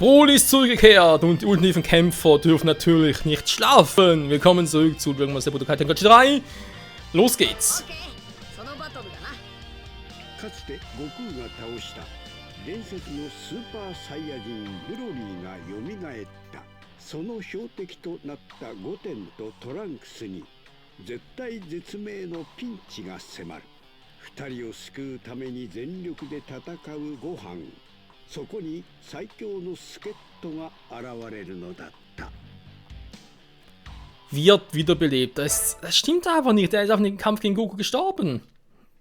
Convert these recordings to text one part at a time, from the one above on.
Broly ist zurückgekehrt und die ultimativen Kämpfer dürfen natürlich nicht schlafen. Willkommen zurück zu Dragon Ball Z Budokai Tenkaichi 3. Los geht's. かつて悟空が倒した伝説のスーパーサイヤ人ブロリーが蘇ったその標的となったゴテンとトランクスに絶体絶命のピンチが迫る二人を救うために全力で戦うご飯そこに最強の助っ人が現れるのだった Wird wiederbelebt. Das stimmt aber nicht. Er ist auf dem Kampf gegen Goku gestorben.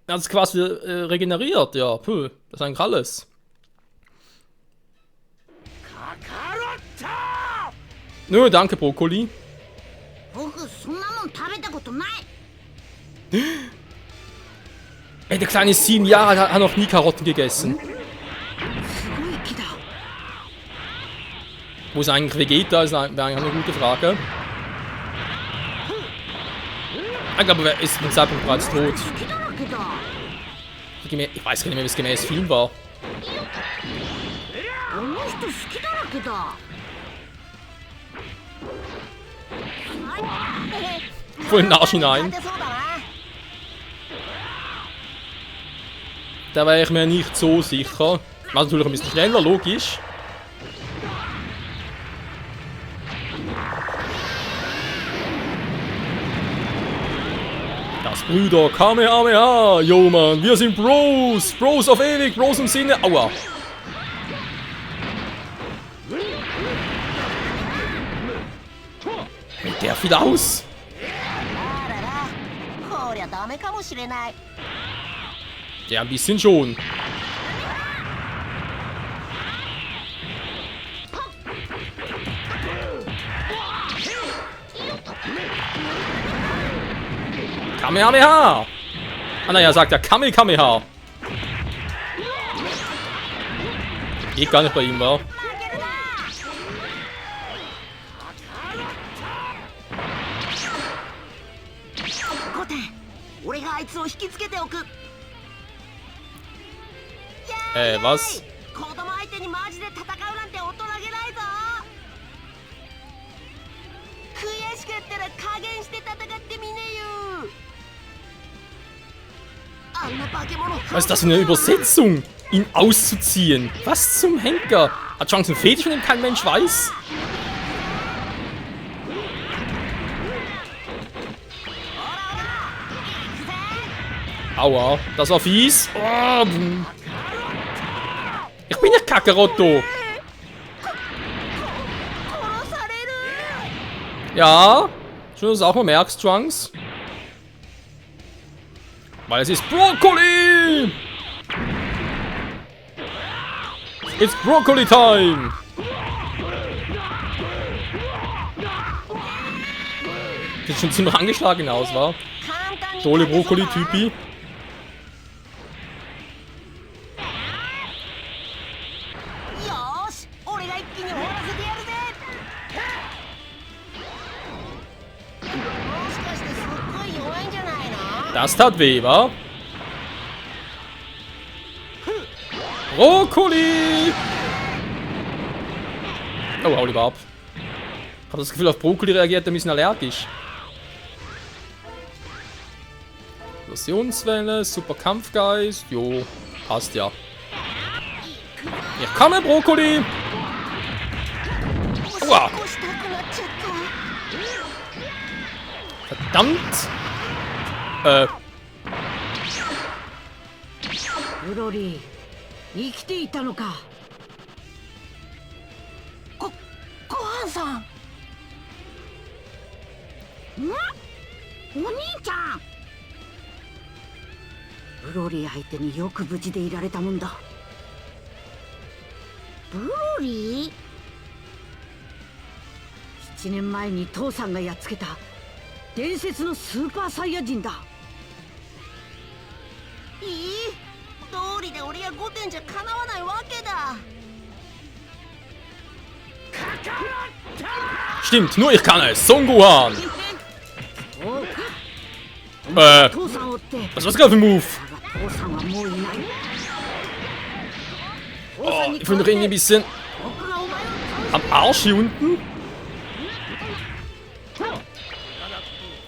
Er hat es quasi regeneriert. Ja, puh, das ist eigentlich alles. Nö, danke, Brokkoli. Ey, der kleine 7 Jahre hat noch nie Karotten gegessen. Wo ist eigentlich Vegeta? Das wäre eigentlich eine gute Frage. Ich glaube, er ist mit Zeitpunkt bereits tot. Ich weiß gar nicht mehr, wie es gemäß Film war. Voll in den Arsch hinein. Da wäre ich mir nicht so sicher. Also natürlich ein bisschen schneller, logisch. Das Brüder Kamehameha. Yo, Mann, wir sind Bros. Bros auf ewig, Bros im Sinne. Aua. Hält der viel aus? Ja, ein bisschen schon. Kamehameha! Ah, naja, sagt er Kamehameha. Geht gar nicht bei ihm, wa? Was? Was ist das für eine Übersetzung? Ihn auszuziehen. Was zum Henker? Hat Chance einen Fetisch, von dem kein Mensch weiß? Aua, das war fies. Oh. Ich bin nicht Kakarotto. Ja, schon, dass du auch mal merkst, Trunks. Weil es ist Brokkoli! It's Brokkoli Time! Sieht schon ziemlich angeschlagen aus, wa? Dole Brokkoli-Typi. Das tat weh, wa? Brokkoli! Oh, hau lieber ab. Ich habe das Gefühl, auf Brokkoli reagiert er ein bisschen allergisch. Fusionswelle, super Kampfgeist. Jo, passt ja. Hier komme Brokkoli! Aua! Verdammt! Broly, 生きていたのか。ごはんさん。お兄ちゃん。ブロリー相手によく無事でいられたもんだ。ブロリー？7年前に父さんがやっつけた伝説のスーパーサイヤ人だ。道理で俺や5点じゃかなわないわけだ。Stimmt, nur ich kann es. Son Gohan. Was war das gerade für ein Move? Oh, ich fühle mich irgendwie ein bisschen Am Arsch hier unten?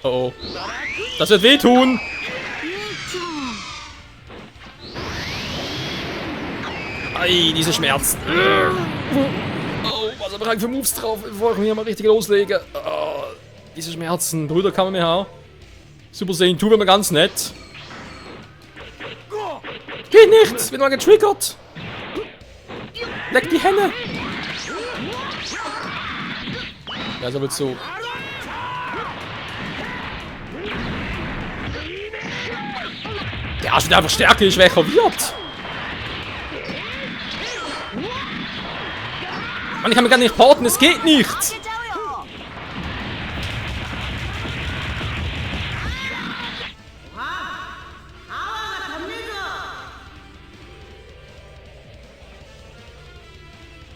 Oh oh. Das wird wehtun! Ei, diese Schmerzen. Oh, was habe ich für Moves drauf, bevor ich mir mal richtig loslege. Oh, diese Schmerzen. Brüder kann man mir haben. Super Saiyan 2 wäre mir ganz nett. Geht nicht! Wird mal getriggert! Leck die Hände! Ja, so wird's so. Der Arsch wird einfach stärker, je schwächer wird. Mann, ich kann mir gar nicht porten, es geht nicht! 負けちゃうよ。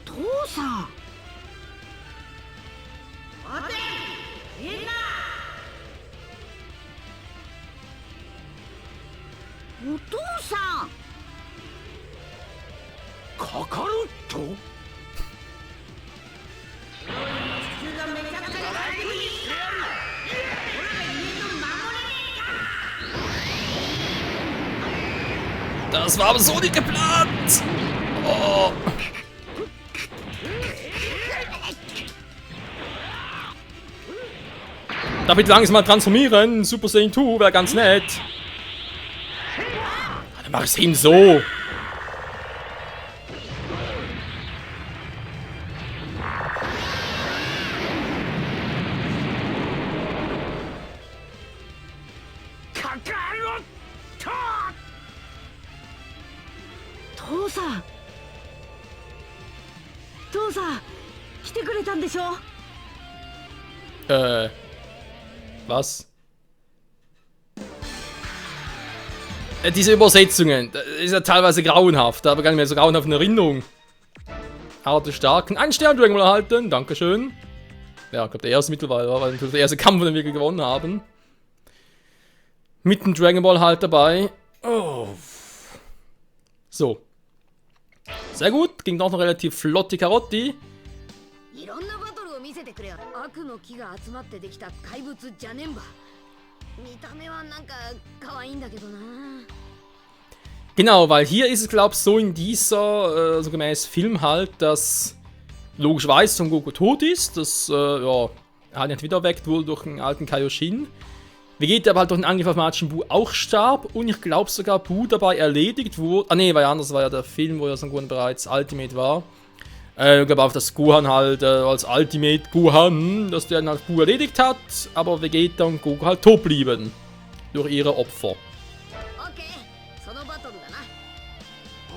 父さん。お父さん。カカロット？Das war aber so nicht geplant! Oh. Darf ich langsam mal transformieren? Super Saiyan 2 wäre ganz nett. Dann mach ich es ihm so. Was? Diese Übersetzungen, das ist ja teilweise grauenhaft, aber gar nicht mehr so grauenhaft in Erinnerung. Harte Starken, einen Stern Dragon Ball erhalten, dankeschön. Ja, ich glaube der erste mittlerweile war, weil natürlich der erste Kampf, den wir gewonnen haben. Mit dem Dragon Ball halt dabei. Oh. So. Sehr gut, ging doch noch relativ flott die Karotti. いろんなバトルを見せてくれよ。悪の木が集まってできた怪物ジャネンバ。見た目はなんか可愛いんだけどな。Genau, weil hier ist es, glaube ich, so in dieser, so gemäß Film halt, dass logischerweise Son Goku tot ist, dass, ja, er halt nicht wieder erweckt wurde durch den alten Kaioshin. Vegeta aber halt durch den Angriff auf Majin Buu auch starb und ich glaube sogar Buu dabei erledigt wurde. Ah ne, war ja anders, war ja der Film, wo ja Son Goku bereits Ultimate war. Ich glaube auch, dass Gohan halt als Ultimate Gohan, dass der dann halt Buu erledigt hat, aber Vegeta und Goku halt tot blieben. Durch ihre Opfer.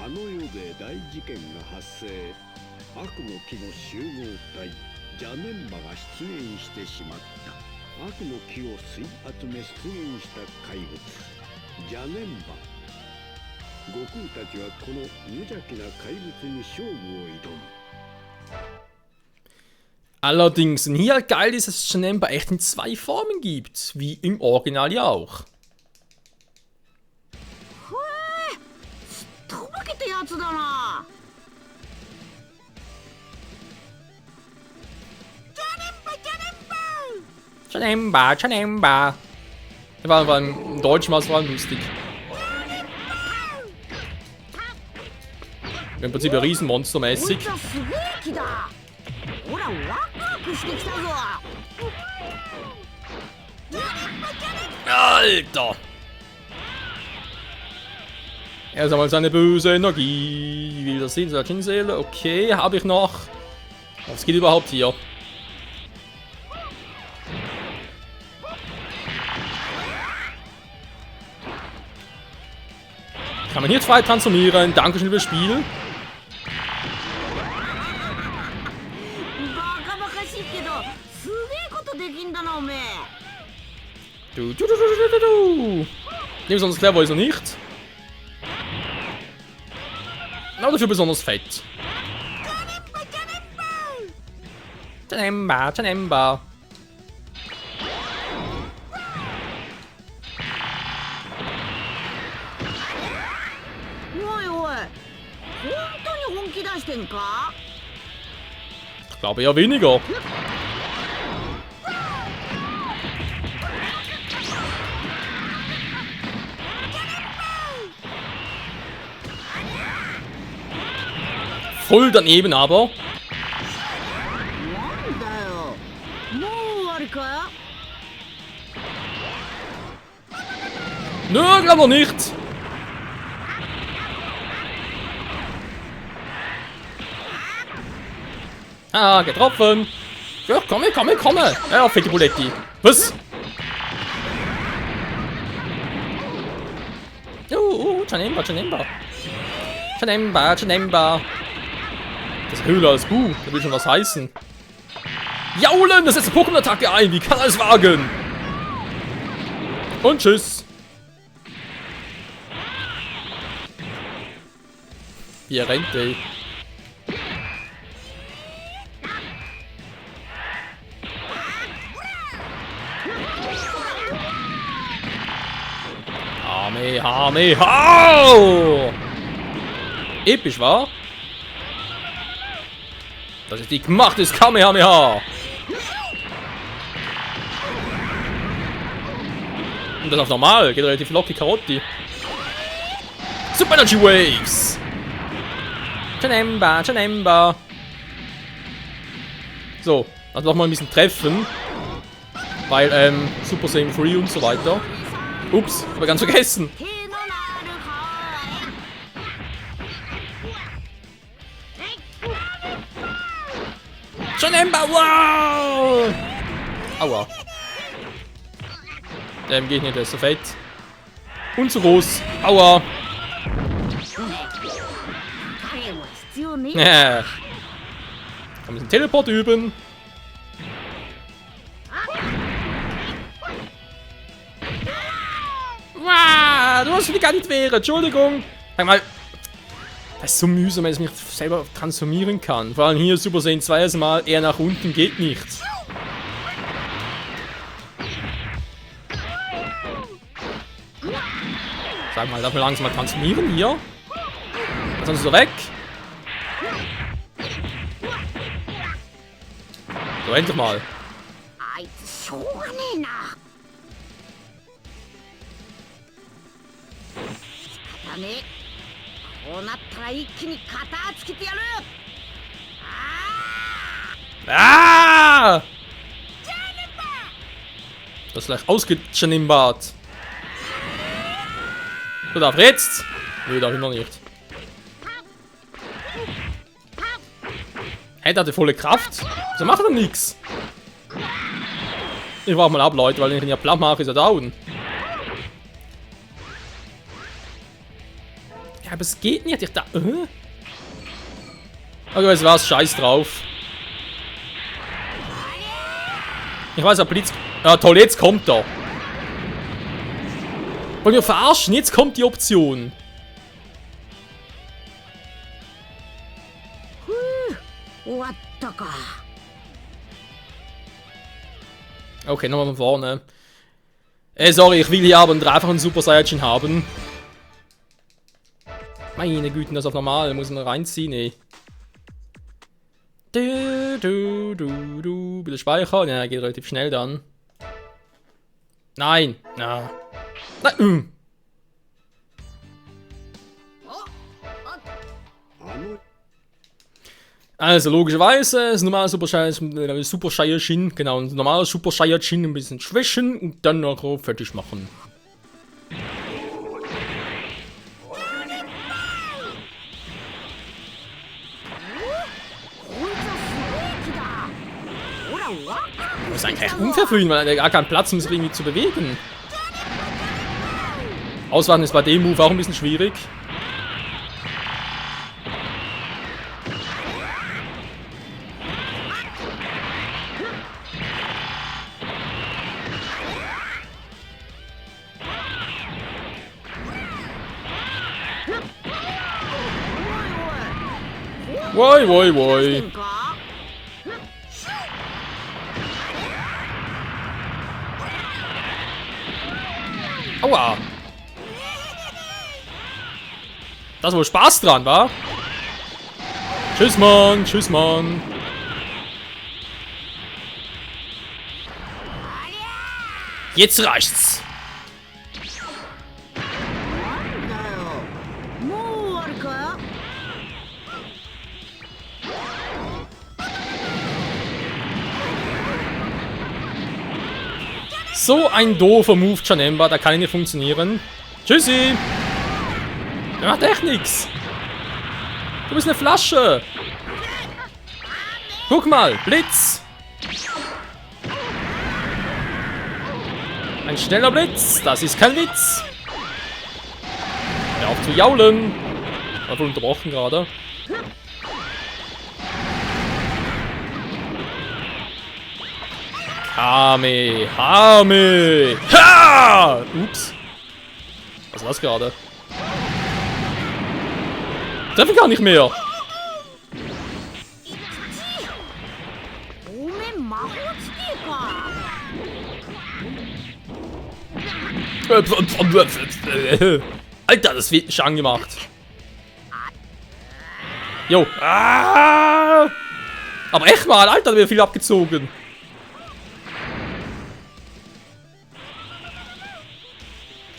あの世で大事件が発生。悪の木の集合体ジャネンバが出現してしまった。悪の木を吸い集め出現した怪物ジャネンバ。悟空たちはこの無邪気な怪物に勝負を挑む。 Allerdings hier geil ist, dass es Janemba echt in 2 Formen gibt, wie im Original ja auch. とぼけたやつだな。Janemba, Janemba. War im Deutschen war es vor allem lustig. Im Prinzip ein Riesenmonstermäßig. Alter! Er sammelt seine böse Energie. Will das sehen? Saiyajin-Seele? Okay, habe ich noch. Was geht überhaupt hier? Kann man hier 2 transformieren? Dankeschön fürs Spiel. Nicht besonders clever ist er nicht. Aber dafür besonders fett. Janemba, Janemba. Ich glaube eher weniger. Voll daneben aber. なんだよもう終わりか Nö, glaub noch nicht. Ah, getroffen. Ja, komme. Ja, fette Buletti. Was? Janemba. Das Höhle als Bu, das will schon was heißen. Jaulen, das setzt eine Pokémon-Attacke ein. Wie kann er es wagen? Und tschüss. Wie er rennt, ey. Hau! Episch, wa? Das ist die Macht des Kamehameha. Und das auf normal. Geht relativ locker Karotti. Super Energy Waves. Janemba. So, also noch mal ein bisschen treffen. Weil, Super Saiyan 3 und so weiter. Ups, hab ich ganz vergessen. Janemba, wow! Aua. Geht nicht, der ist so fett. Und zu groß. Aua. Ja. Kann man den Teleport üben. Wow, du hast mich gar nicht wehren. Entschuldigung. Sag mal. Das ist so mühsam, wenn ich mich selber transformieren kann. Vor allem hier Super Saiyan 2 erstmal eher nach unten geht nicht. Sag mal, darf man langsam mal transformieren hier? Sonst so weg. So, endlich mal. あいつしょうがねえな仕方ねえこうなったら一気に肩つけてやる Ah! Das ist gleich ausgejanimbart. Du darfst jetzt? Nö, darf ich noch nicht. Hey, der hatte volle Kraft. So macht er nix. Ich warte mal ab, Leute, weil wenn ich ihn ja platt mache, ist er down. Ja, aber es geht nicht. Ich da. Okay, weißt du was? Scheiß drauf. Ich weiß, aber Blitz. Ah, toll, jetzt kommt er. Wollen wir verarschen? Jetzt kommt die Option. Okay, nochmal von vorne. Sorry, ich will hier aber einen dreifachen Super Saiyajin haben. Meine Güte, das auf normal. Muss man reinziehen, ey. Bitte speichern. Ja, geht relativ schnell dann. Nein. Na. Nein. Also logischerweise ist normal Super Saiyajin, genau, ein normaler Super Saiyajin ein bisschen schwächen und dann noch fertig machen. Das ist eigentlich echt unfair für ihn, weil er gar keinen Platz um sich irgendwie zu bewegen. Auswarten ist bei dem Move auch ein bisschen schwierig. Woi. Aua. Da ist wohl Spaß dran, wa? Tschüss, Mann. Jetzt reicht's. だよもう終わりか。 So ein doofer Move, Janemba, der kann nicht funktionieren. Tschüssi! Der macht echt nix. Du bist eine Flasche. Guck mal, Blitz. Ein schneller Blitz, das ist kein Witz. Hör auf zu jaulen. War wohl unterbrochen gerade. Hame! Ha! Ups. Was war das gerade? Treffen gar nicht mehr. おめえ魔法地形か。 Alter, das wird schon angemacht. Jo. Ah! Aber echt mal, Alter, da wird viel abgezogen.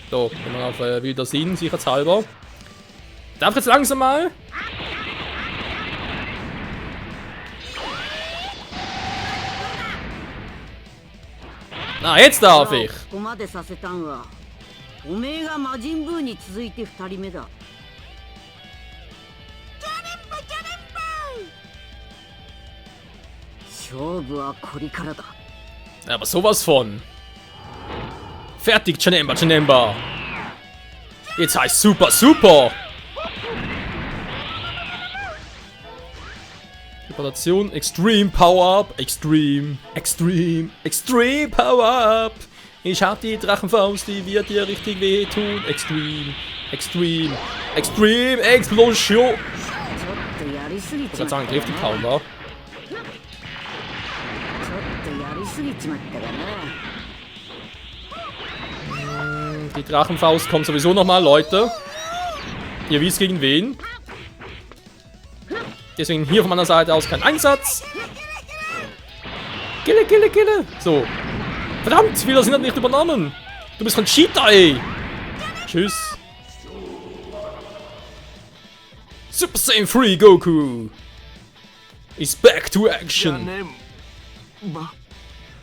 So, gehen wir auf Wiedersehen, sicherheitshalber. Darf jetzt langsam mal? Na, jetzt darf ich. ここまでさせたんはおめえが魔人ブーに続いて2人目だ。勝負はこれからだ。 Aber sowas von. Fertig, Janemba, Janemba. Jetzt heißt Super, Super. Reparation, Extreme Power Up, Extreme Power Up. Ich hab die Drachenfaust, die wird dir richtig wehtun. Extreme Explosion. ちょっとやりすぎ Ich ちま würde った sagen, か trifft die な。 kaum, wa? ちょっとやりすぎちまったかな。 Die Drachenfaust kommt sowieso nochmal, Leute. Ihr wisst gegen wen. Deswegen hier von meiner Seite aus kein Einsatz. Kille. So. Verdammt, Wiedersehen hat nicht übernommen. Du bist von Cheetah, ey. Tschüss. Super Saiyan 3 Goku is back to action.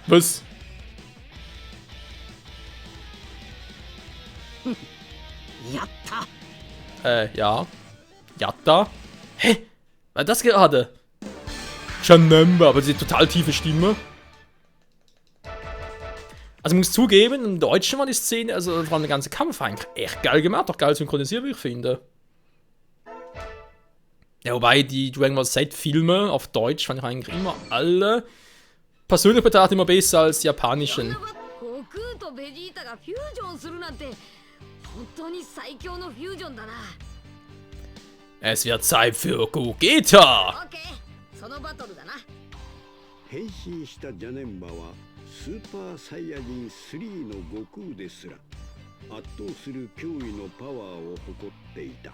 Was? やった。 Ja. Yatta. Hä? War das gerade? Janemba, aber die total tiefe Stimme. Also ich muss zugeben, im Deutschen war die Szene, also vor allem der ganze Kampf eigentlich echt geil gemacht, auch geil synchronisiert, wie ich finde. Ja, wobei die Dragon Ball Z-Filme auf Deutsch fand ich eigentlich immer alle persönlich betrachtet immer besser als die japanischen. 悟空とベジータがフュージョンするなんて本当に最強のフュージョンだな。 Es wird Zeit für Gogeta! オッケー、そのバトルだな。変身したジャネンバはスーパーサイヤ人3の悟空ですら圧倒する驚異のパワーを誇っていた。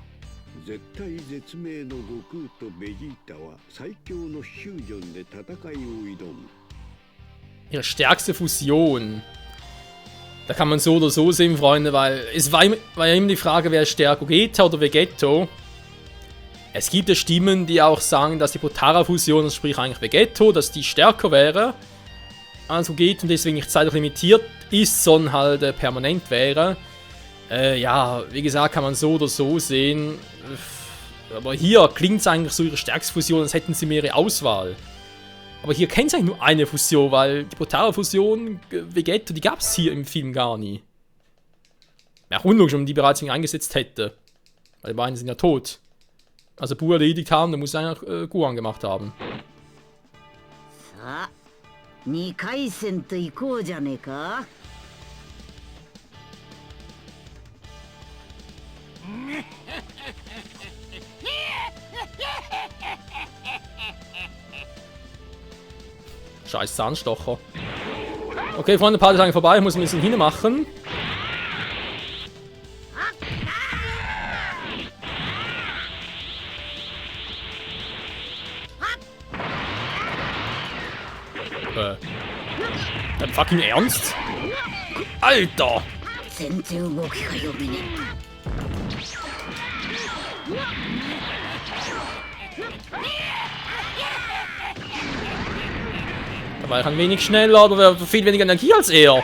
絶体絶命の悟空とベジータは最強のフュージョンで戦いを挑む。 Ihre stärkste Fusion. Da kann man so oder so sehen, Freunde, weil es war ja immer die Frage, wer ist stärker, Gogeta oder Vegetto. Es gibt ja Stimmen, die auch sagen, dass die Potara-Fusion, also sprich eigentlich Vegetto, dass die stärker wäre als Gogeta und deswegen nicht zeitlich limitiert ist, sondern halt permanent wäre. Ja, wie gesagt, kann man so oder so sehen. Aber hier klingt es eigentlich so, ihre stärkste Fusion, als hätten sie mehrere Auswahl. Aber hier kennt es eigentlich nur eine Fusion, weil die Potara-Fusion, Vegetto, die gab es hier im Film gar nie. Wäre unlogisch, wenn man die bereits eingesetzt hätte. Weil die beiden sind ja tot. Also Buu erledigt haben, dann muss er eigentlich Gohan gemacht haben. さあ2回戦と行こうじゃねえか。 Scheiß Zahnstocher. Okay, Freunde, Party ist eigentlich vorbei. Ich muss ein bisschen hinmachen. Dein fucking Ernst? Alter! 全然動きが読めねDa war ich ein wenig schneller, aber wir haben viel weniger Energie als er. え。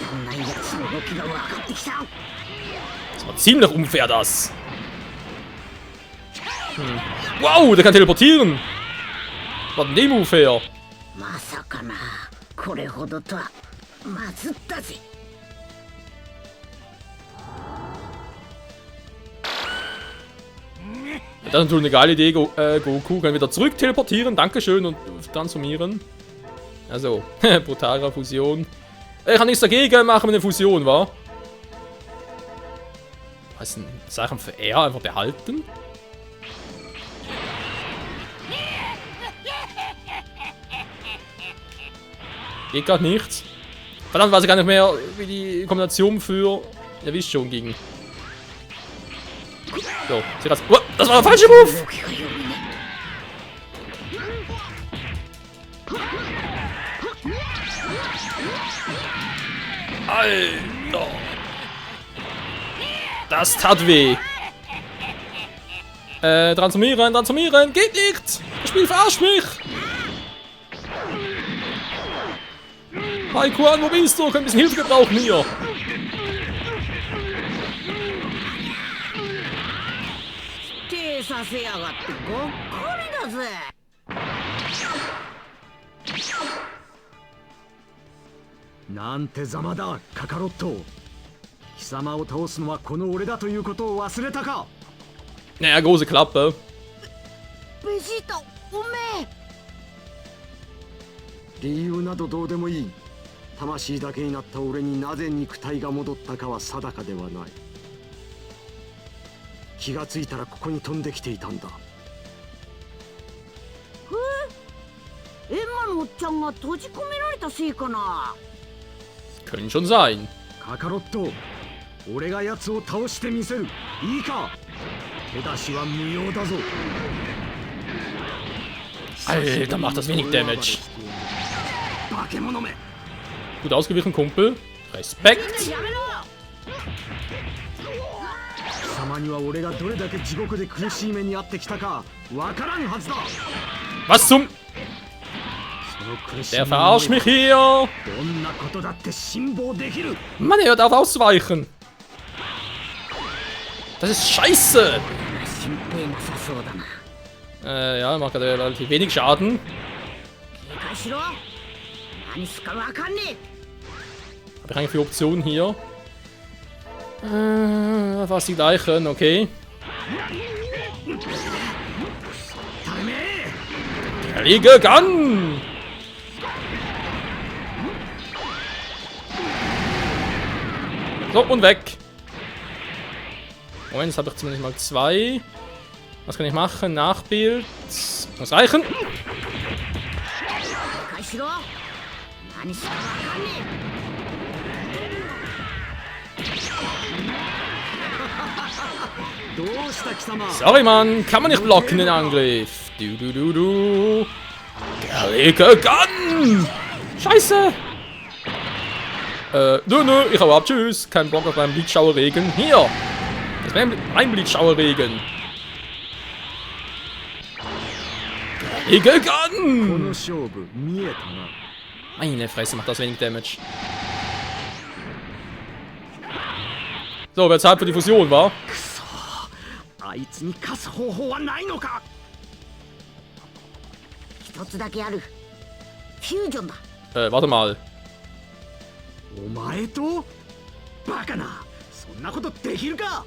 こんなやつの動きが分かってきた。 Das war ziemlich unfair, das. Wow, der kann teleportieren. Was denn dem unfair? まさかな、これほどとは。まずったぜ。 Das ist natürlich eine geile Idee, Goku kann wieder zurück teleportieren, dankeschön und transformieren. Also, brutale Fusion. Ich habe nichts dagegen, machen wir eine Fusion, wa? Was ist denn Sachen für er einfach behalten? Geht gerade nichts. Verdammt, weiß ich gar nicht mehr, wie die Kombination für... Ihr wisst schon, ging. So, das war der falsche Move! 動きが読めね Alter! Das tat weh! Transformieren! Geht nicht! Das Spiel verarscht mich! Hi Quan, wo bist du? Können ein bisschen Hilfe gebrauchen hier!え。手させやがってごっこりだぜ。なんてざまだカカロット。貴様を倒すのはこの俺だということを忘れたか。 Naja, große Klappe. ベジータ、おめえ。理由などどうでもいい。魂だけになった俺になぜ肉体が戻ったかは定かではない。気がついたらここに飛んできていたんだ。エンマのおっちゃんが閉じ込められたせいかな。 Können schon sein. カカロット、俺が奴を倒してみせる。いいか。手出しは無用だぞ。 Alter, macht das wenig Damage. 化け物め。 Gut ausgewichen, Kumpel. Respekt. やめろ。貴様には俺がどれだけ地獄で苦しい目に遭ってきたかわからんはずだ。 Was zum... その苦しみ Der verarscht mich hier. どんなことだって辛抱できる。 Mann, er hört auf auszuweichen. Das ist scheiße. 心配なさそうだな。 Ja, macht gerade relativ wenig Schaden. 警戒しろ。何すかわかんねえ。 Habe ich eigentlich für Optionen hier? Fast die gleichen, okay. Der Liege Gun! So, und weg. Moment, jetzt habe ich zumindest mal 2. Was kann ich machen? Nachbild. Muss reichen. 警戒しろ。何すかわかんねどうした貴様。 Sorry, Mann. Kann man nicht blocken den Angriff. Du. Der Liege Gun! Scheiße! Nö, ich hau ab, tschüss. Kein Bock auf meinen Blitzschauerregen. Hier! Das wäre ein Blitzschauerregen. Der Liege この Gun! 勝負見えたな。 Meine Fresse, macht das wenig Damage. So, wer Zeit für die Fusion war? あいつに勝つ方法はないのか。え。一つだけある。フュージョンだ。 Warte mal. お前とバカな。そんなことできるか。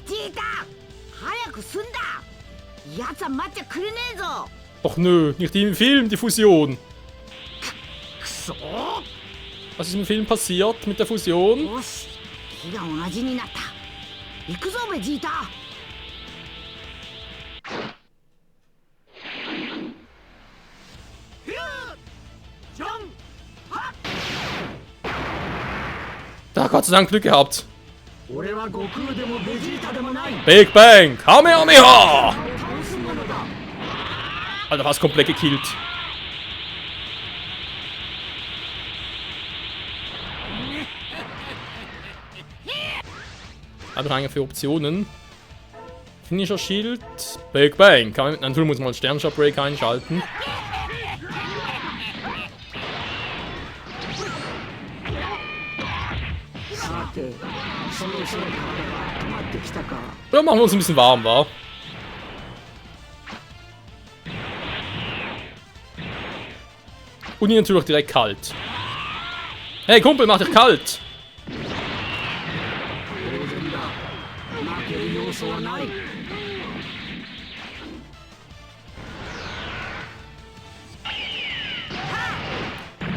ベジータ、早く済んだ。奴は待っちゃくれねえぞ。 Och nö, nicht wie im Film, die Fusion. くそ。 Was ist im Film passiert mit der Fusion? よし、火が同じになった。行くぞベジータ。 Da, Gott sei Dank Glück gehabt. 俺は悟空でもベジータでもない。 Big Bang, Kamehameha! 倒すものだ。Alter, fast komplett gekillt. Habe ich eigentlich für Optionen? Finisher Shield, Big Bang. Natürlich muss man Sternshot Break einschalten. Ja, machen wir uns ein bisschen warm, wa? Und hier natürlich direkt kalt. Hey Kumpel, mach dich kalt!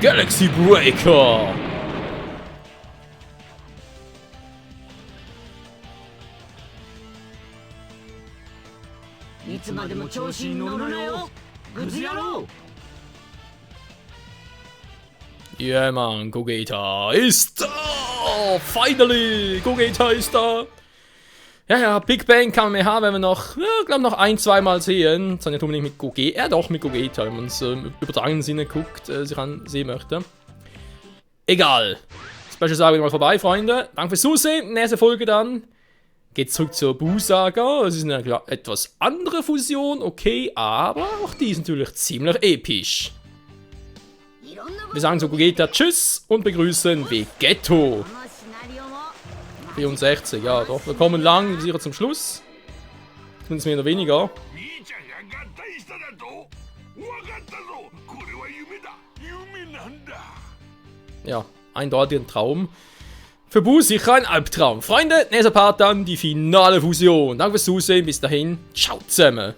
Galaxy Breaker! Yeah, man, Gogeta ist da! Finally! Gogeta ist da! Ja, Big Bang kann man mehr haben, wenn wir noch, ja, glaube noch ein-, zweimal sehen. Das hat nicht unbedingt mit Gogeta, doch mit Gogeta, wenn man es im übertragenen Sinne guckt, sich ansehen möchte. Egal. Special Saga wieder mal vorbei, Freunde. Danke fürs Zusehen. Nächste Folge dann geht zurück zur Buu-Saga. Es ist eine etwas andere Fusion, okay, aber auch die ist natürlich ziemlich episch. Wir sagen zu Gogeta Tschüss und begrüßen Vegetto. 64, ja doch. Wir kommen lang, sicher zum Schluss. Zumindest mehr oder weniger. Ja, eindeutig ein Traum. Für Buu sicher ein Albtraum. Freunde, nächster Part dann die finale Fusion. Danke fürs Zusehen, bis dahin. Ciao zusammen.